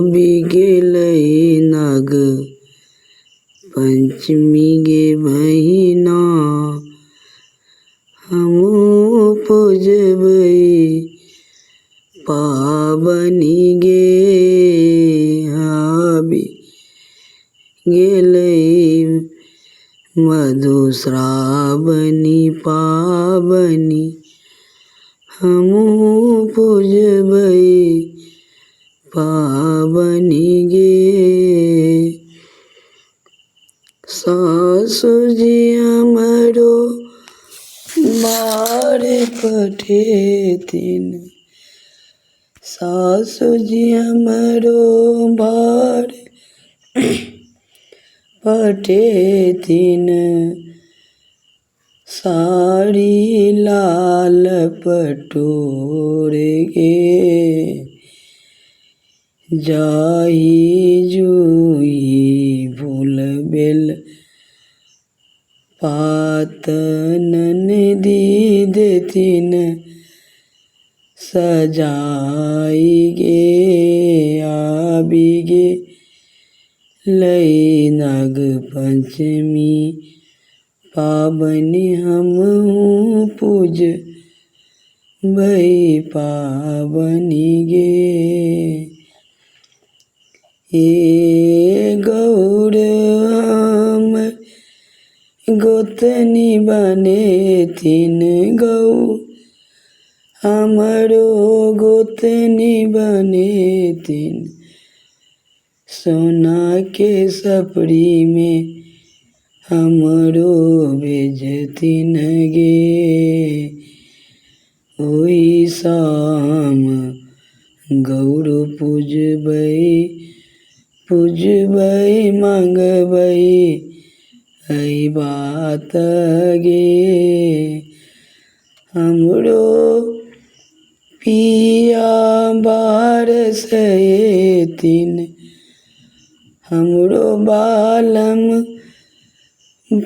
आबि गेलै नाग पंचमी गे बहिना, हमहूँ पूजबै पाबनि गे। आबि गेलै मधुश्रावणी पाबनि, हमहूँ पूजबै पाबनि गे। सासुजी हमरो बार पठेथिन, सासुजी हमरो बार पठेथिन। साड़ी लाल पटोर गे, जाही जूही फूल बेल पात ननदी देथिन सजाई गे। आबि गेलै नाग पंचमी पाबनि, हमहूँ पूजबै पाबनि गे। हे गौर हमर गोतनी बनेथिन, गौ हमरो गोतनी बनेथिन। सोना के सपरी में हमरो भेजथिन गे। ओहि शाम गौर पूजबै मांगबै एहि बात गे। हमरो पिया बारसथिन, हमरो बालम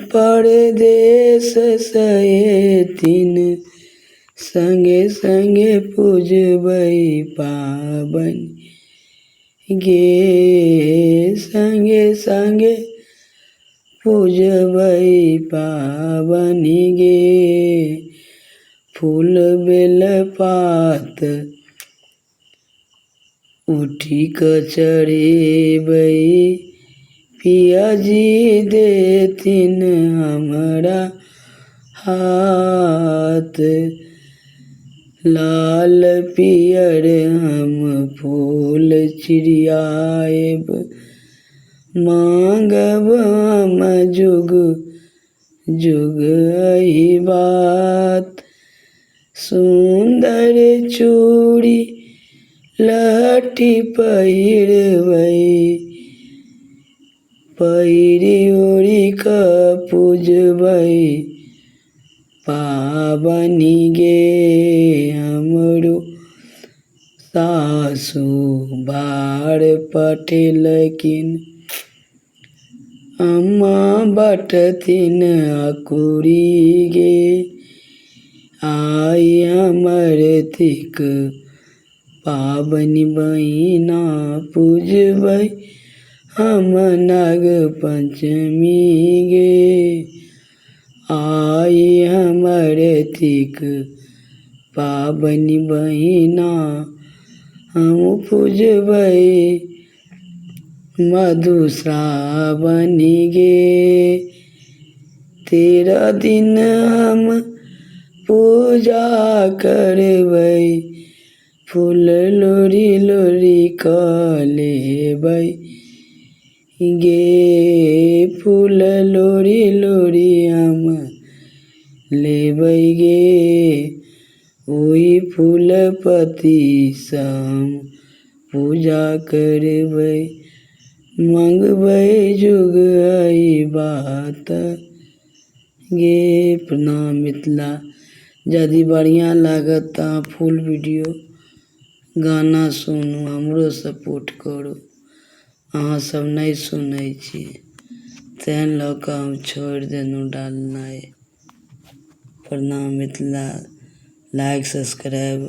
परदेस सहेथिन। संगे संगे पूजबै पाबनि गे, संगे संगे पूजबै पाबनि गे। फूल बेल पात उठी कऽ चढ़ेबै, पियाजी देथिन हमरा हाथ। लाल पियर हम फूल छिड़ियाएब, मांगब हम जुग जुग एहि बात। सुंदर चूड़ी लहठी पहिरबै, पहिरी ओढ़ि कऽ पूजबै पाबनि गे। हमरो सासु बार पठेलखिन, अम्मा बटथिन अकुरी गे। आइ हमर थिक पाबनि बहिना, पूजबै हम नाग पंचमी गे। आइ हमर थिक पाबनि बहिना, हम पूजबै मधुश्रावणी गे। 13 दिन हम पूजा करबै, फूल लोढ़ी लोढ़ी कऽ लेबै गे। फूल लोढ़ी लोढ़ी हम लेबै गे। ओहि फूल पत्ती सँ हम पूजा करबै, मंगबै जुग एहि बात गे। प्रणाम मिथिला। यदि बढ़िया लागत तऽ फुल वीडियो गाना सुनू, हमरो सपोर्ट करू। अहाँ सब नहीं सुनै छी, तेँ लऽ कऽ हम छोड़ि देलहुँ डालनाइ। प्रणाम मिथिला। लाइक सब्सक्राइब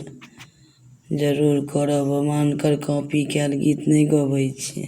जरूर करब, हम हुनकर कॉपी कयल गीत नहि गबै छी।